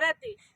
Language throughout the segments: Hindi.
भारत देश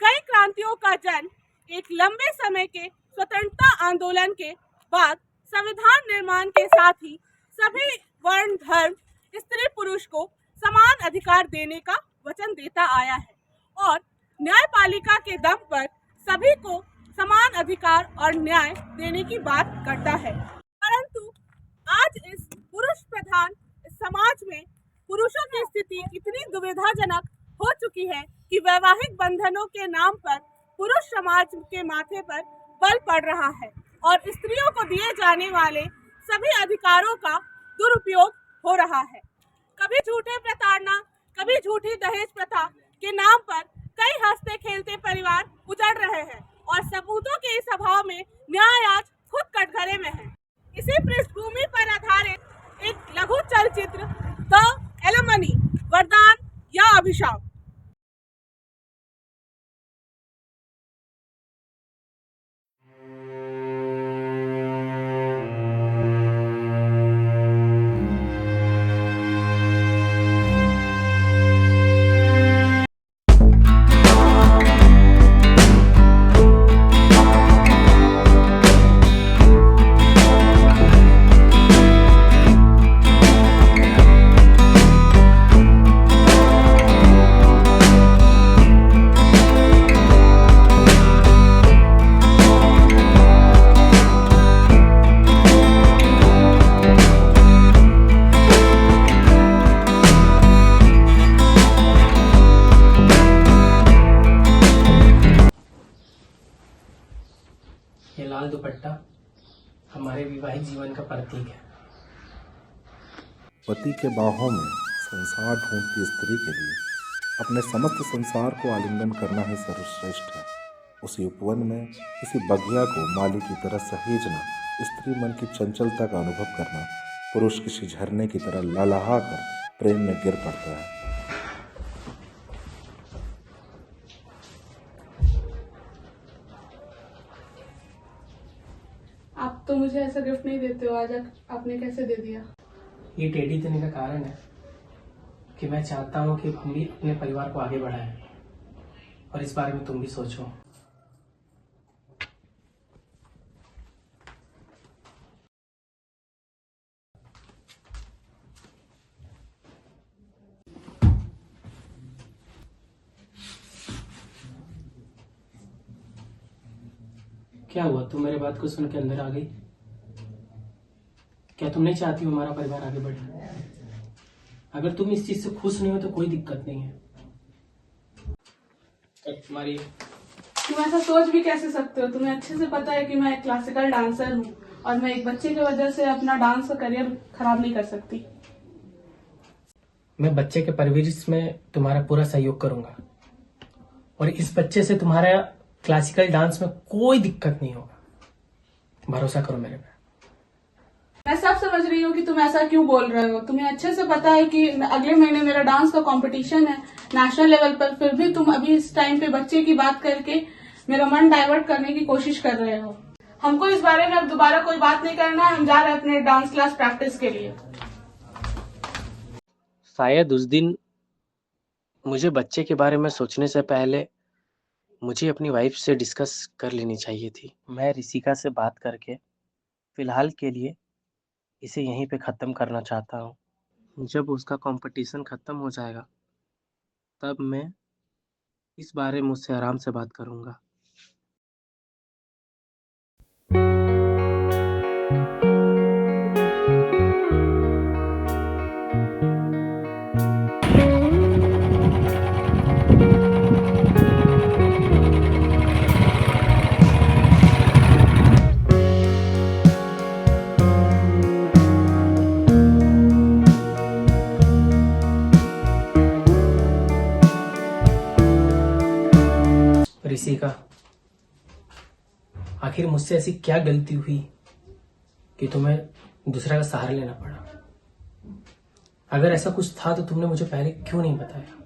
कई क्रांतियों का जन्म, एक लंबे समय के स्वतंत्रता आंदोलन के बाद संविधान निर्माण के साथ ही सभी वर्ण, धर्म, स्त्री पुरुष को समान अधिकार देने का वचन देता आया है और न्यायपालिका के दम पर सभी को समान अधिकार और न्याय देने की बात करता है। परंतु आज इस पुरुष प्रधान समाज में पुरुषों की स्थिति इतनी दुविधाजनक हो चुकी है कि वैवाहिक बंधनों के नाम पर पुरुष समाज के माथे पर बल पड़ रहा है और स्त्रियों को दिए जाने वाले सभी अधिकारों का दुरुपयोग हो रहा है। कभी झूठे प्रताड़ना, कभी झूठी दहेज प्रथा के नाम पर कई हंसते खेलते परिवार उजड़ रहे हैं और सबूतों के इस अभाव में न्याय आज खुद कटघरे में है। इसी पृष्ठभूमि पर आधारित एक लघु चलचित्र द एलिमनी, वरदान या अभिशाप। ये लाल दुपट्टा हमारे वैवाहिक जीवन का प्रतीक है। पति के बाहों में संसार ढूंढती स्त्री के लिए अपने समस्त संसार को आलिंगन करना ही सर्वश्रेष्ठ है। उसी उपवन में किसी बगिया को माली की तरह सहेजना, स्त्री मन की चंचलता का अनुभव करना, पुरुष किसी झरने की तरह लहलहा कर प्रेम में गिर पड़ता है। आप तो मुझे ऐसा गिफ्ट नहीं देते हो, आज आपने कैसे दे दिया? ये टेडी देने का कारण है कि मैं चाहता हूँ कि हम भी अपने परिवार को आगे बढ़ाएं और इस बारे में तुम भी सोचो। क्या हुआ, तुम मेरे बात को सुन के अंदर आ गई? क्या तुम नहीं चाहती हो हमारा परिवार आगे बढ़े? अगर तुम इस चीज से खुश नहीं हो तो कोई दिक्कत नहीं है। तुम्हारी तुम ऐसा सोच भी कैसे सकते हो? तुम्हें अच्छे से पता है कि मैं एक क्लासिकल डांसर हूँ और मैं एक बच्चे की वजह से अपना डांस का करियर खराब नहीं कर सकती। मैं बच्चे के परवरिश में तुम्हारा पूरा सहयोग करूंगा और इस बच्चे से तुम्हारा क्लासिकल डांस में कोई दिक्कत नहीं होगा। भरोसा करो मेरे पे। मैं सब समझ रही हूँ कि तुम ऐसा क्यों बोल रहे हो। तुम्हें अच्छे से पता है कि अगले महीने मेरा डांस का कंपटीशन है नेशनल लेवल पर, फिर भी तुम अभी इस टाइम पे बच्चे की बात करके मेरा मन डाइवर्ट करने की कोशिश कर रहे हो। हमको इस बारे में अब दोबारा कोई बात नहीं करना है। हम जा रहे हैं अपने डांस क्लास प्रैक्टिस के लिए। शायद उस दिन मुझे बच्चे के बारे में सोचने से पहले मुझे अपनी वाइफ से डिस्कस कर लेनी चाहिए थी। मैं ऋषिका से बात करके फिलहाल के लिए इसे यहीं पे ख़त्म करना चाहता हूँ। जब उसका कंपटीशन ख़त्म हो जाएगा तब मैं इस बारे में उससे आराम से बात करूँगा। ऋषिका, आखिर मुझसे ऐसी क्या गलती हुई कि तुम्हें दूसरा का सहारा लेना पड़ा? अगर ऐसा कुछ था तो तुमने मुझे पहले क्यों नहीं बताया?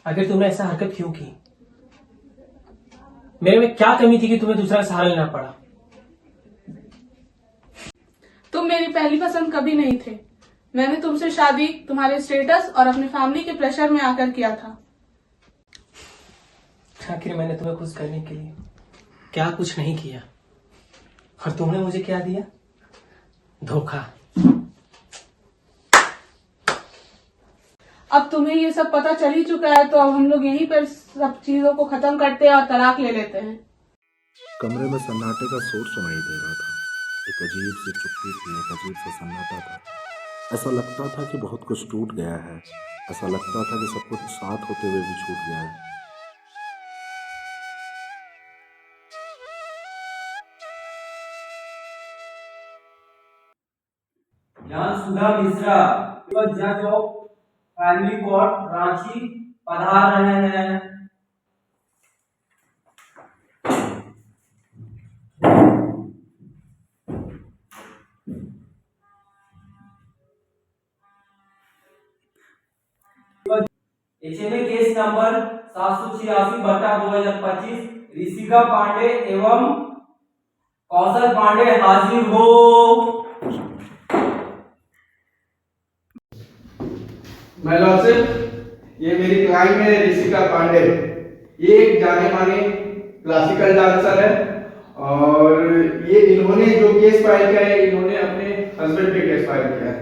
आखिर तुमने ऐसा हरकत क्यों की? मेरे में क्या कमी थी कि तुम्हें दूसरा सहारा लेना पड़ा? तुम मेरी पहली पसंद कभी नहीं थे। मैंने तुमसे शादी तुम्हारे स्टेटस और अपनी फैमिली के प्रेशर में आकर किया था। आखिर मैंने तुम्हें खुश करने के लिए क्या कुछ नहीं किया, और तुमने मुझे क्या दिया? धोखा। अब तुम्हें ये सब पता चल ही चुका है, तो अब हम लोग यहीं पर सब चीजों को खत्म करते हैं और तलाक ले लेते हैं। कमरे में सन्नाटे का शोर सुनाई दे रहा था। एक अजीब सी चुप्पी थी, एक अजीब सा सन्नाटा था। ऐसा लगता था कि बहुत कुछ टूट गया है। ऐसा लगता था कि सब कुछ साथ होते हुए भी छूट गया है। ज्ञान सुधा मिश्रा जज ऑफ फैमिली कोर्ट रांची पधार रहे हैं। HMA case number 786/2025 Rishika Pandey एवं कौशल पांडे हाजिर हो। मैं लॉर्डशिप, ये मेरी क्लाइंट है ऋषिका पांडे। ये एक जाने माने क्लासिकल डांसर है, और ये इन्होंने जो केस फाइल किया है, इन्होंने अपने हस्बैंड पे केस फाइल किया है।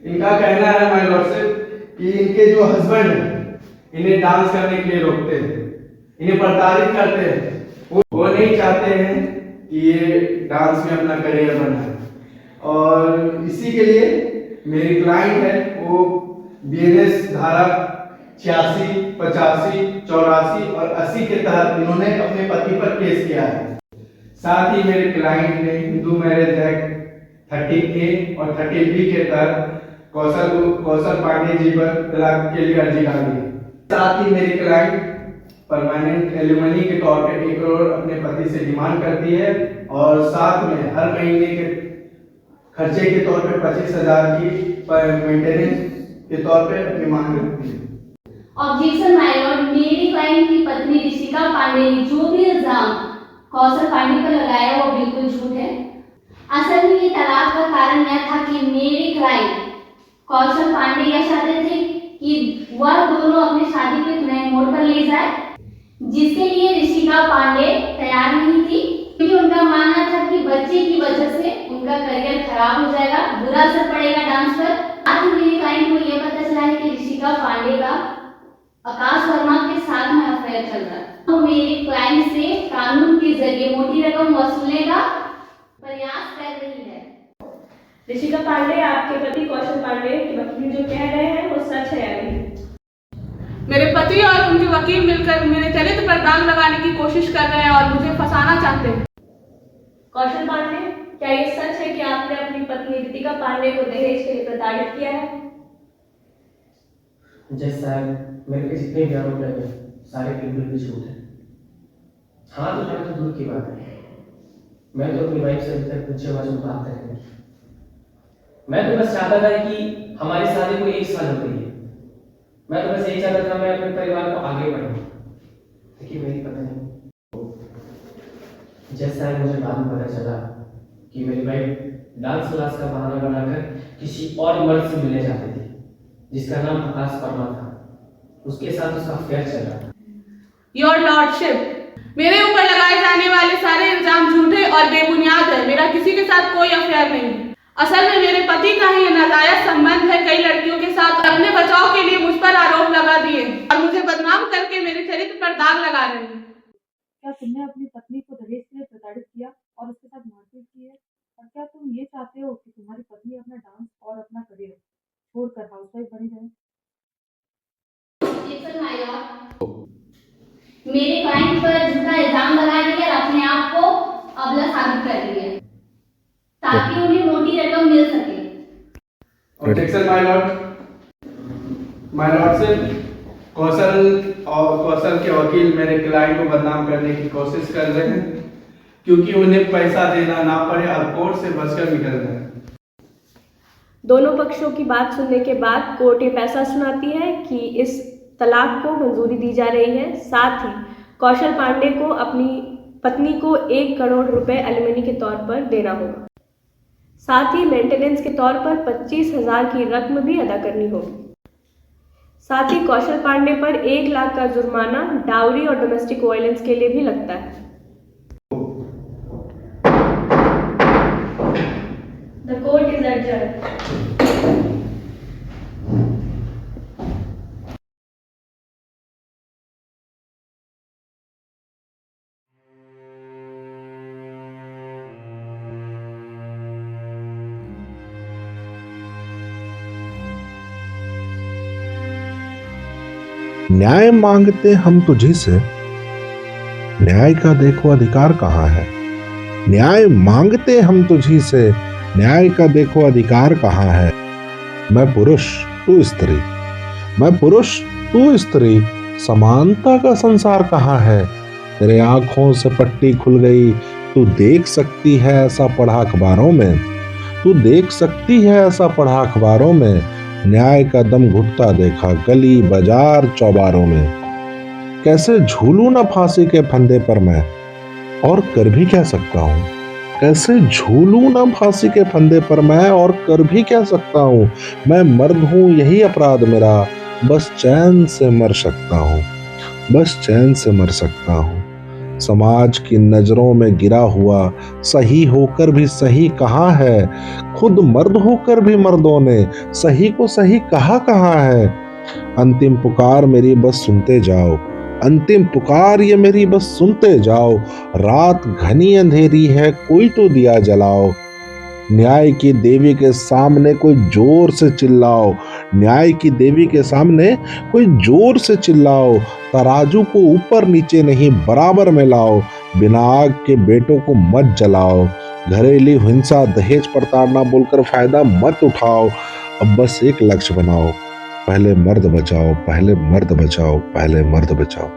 इनका कहना है माय लॉर्डशिप कि इनके जो हस्बैंड हैं इन्हें डांस करने के लिए रोकते हैं, इन्हें प्रताड़ित करते हैं। वो नहीं चाहते हैं कि ये डांस में अपना करियर बनाए, और इसी के लिए मेरी क्लाइंट है वो बीएनएस धारा 86, 85, 84 और 80 के तहत इन्होंने अपने पति पर केस किया है। साथ ही मेरे क्लाइंट ने हिंदू मैरिज एक्ट 30A और 30B के तहत कौशल पांडे जी पर तलाक के लिए अर्जी डाली है। साथ ही मेरी क्लाइंट परमानेंट एलिमनी के तौर पर 1 करोड़ अपने पति से डिमांड करती है, और साथ में हर महीने के खर्चे के तौर पे 25,000 की मेंटेनेंस के तौर पे अपनी मांग रखती है। ऑब्जेक्शन माय लॉर्ड, मेरी क्लाइंट की पत्नी ऋषिका पांडे ने जो भी इल्जाम कौशल पांडे पर लगाया वो बिल्कुल झूठ है। असल में ये तलाक का कारण यह था कि मेरी क्लाइंट कौशल पांडे यह चाहते थे कि वह दोनों अपनी शादी को एक नए मोड़ पर ले जाए, जिसके लिए ऋषिका पांडे तैयार नहीं थी, क्योंकि उनका मानना था कि बच्चे की वजह से उनका करियर खराब हो जाएगा, बुरा असर पड़ेगा डांस पर। आज मेरी क्लाइंट को यह पता चला है कि ऋषिका पांडे का आकाश वर्मा के साथ में अफेयर चल रहा है, तो मेरी क्लाइंट से कानून के जरिए मोटी रकम वसूलने का प्रयास कर रही है। ऋषिका पांडे, आपके पति कौशल पांडे के वकील जो कह रहे हैं वो सच है या नहीं? मेरे पति और उनके वकील मिलकर मेरे चरित्र पर दाग लगाने की कोशिश कर रहे हैं और मुझे फंसाना चाहते हैं। कौशल पांडे, क्या ये सच है कि आपने अपनी पत्नी ऋतिका पांडे को दहेज के लिए प्रताड़ित किया है? जज साहब, मेरे पे जितने भी आरोप लगे सारे बिल्कुल झूठ है। हाँ तो जाना तो दूर की बात है, मैं तो अपनी वाइफ से अभी तक पूछे बात करता है। मैं तो बस चाहता था कि हमारी शादी को 1 साल हो गई है। मैं तो बस यही चाहता था मैं अपने परिवार को आगे बढ़ाऊं, लेकिन मेरी पत्नी। जज साहब, मुझे बाद में पता चला कि मेरी वाइफ डांस क्लास का बहाना बनाकर किसी और मर्द से मिलने जाती थी, जिसका नाम आकाश वर्मा था। उसके साथ उसका अफेयर चल रहा था। योर लॉर्डशिप, मेरे ऊपर लगाए जाने वाले सारे इल्जाम झूठे और बेबुनियाद है। मेरा किसी के साथ कोई अफेयर नहीं है। असल में मेरे पति का ही नाजायज संबंध है कई लड़कियों के साथ। अपने बचाव के लिए मुझ पर आरोप लगा दिए और मुझे बदनाम करके मेरे चरित्र पर दाग लगा रहे हैं। क्या तुमने अपनी पत्नी को दहेज के लिए प्रताड़ित किया और उसके साथ मारपीट की है? और क्या तुम ये चाहते हो कि तुम्हारी पत्नी अपना डांस और अपना करियर छोड़कर हाउसवाइफ बनी रहे? मेरे क्लाइंट पर झूठा इल्जाम लगा दिया और अपने आप को अबला साबित कर दिया ताकि उन्हें मोटी रकम मिल सके। ऑब्जेक्शन माय लॉर्डशिप, कौशल के वकील मेरे क्लाइंट को बदनाम करने की कोशिश कर रहे हैं, क्योंकि उन्हें पैसा देना ना पड़े और कोर्ट से बचकर निकल रहे हैं। दोनों पक्षों की बात सुनने के बाद कोर्ट ये फैसला सुनाती है कि इस तलाक को मंजूरी दी जा रही है। साथ ही कौशल पांडे को अपनी पत्नी को 1 करोड़ रुपए एलिमनी के तौर पर देना होगा। साथ ही मेंटेनेंस के तौर पर 25,000 की रकम भी अदा करनी होगी। साथ ही कौशल पांडे पर 1 लाख का जुर्माना डाउरी और डोमेस्टिक वायलेंस के लिए भी लगता है। The court is adjourned. न्याय मांगते हम तुझी से, न्याय का देखो अधिकार कहाँ है। न्याय मांगते हम तुझी से, न्याय का देखो अधिकार कहाँ है। मैं पुरुष तू स्त्री, मैं पुरुष तू स्त्री, समानता का संसार कहाँ है। तेरे आंखों से पट्टी खुल गई, तू देख सकती है ऐसा पढ़ा अखबारों में, तू देख सकती है ऐसा पढ़ा अखबारों में। न्याय का दम घुटता देखा गली बाजार चौबारों में। कैसे झूलूं ना फांसी के फंदे पर मैं, और कर भी क्या सकता हूँ। कैसे झूलूं ना फांसी के फंदे पर मैं, और कर भी क्या सकता हूँ। मैं मर्द हूँ यही अपराध मेरा, बस चैन से मर सकता हूँ, बस चैन से मर सकता हूँ। समाज की नजरों में गिरा हुआ सही होकर भी सही कहाँ है। खुद मर्द होकर भी मर्दों ने सही को सही कहा कहाँ है। अंतिम पुकार मेरी बस सुनते जाओ, अंतिम पुकार ये मेरी बस सुनते जाओ। रात घनी अंधेरी है कोई तो दिया जलाओ। न्याय की देवी के सामने कोई जोर से चिल्लाओ, न्याय की देवी के सामने कोई जोर से चिल्लाओ। तराजू को ऊपर नीचे नहीं बराबर में लाओ, बिना आग के बेटों को मत जलाओ। घरेलू हिंसा दहेज प्रताड़ना बोलकर फायदा मत उठाओ। अब बस एक लक्ष्य बनाओ, पहले मर्द बचाओ, पहले मर्द बचाओ, पहले मर्द बचाओ।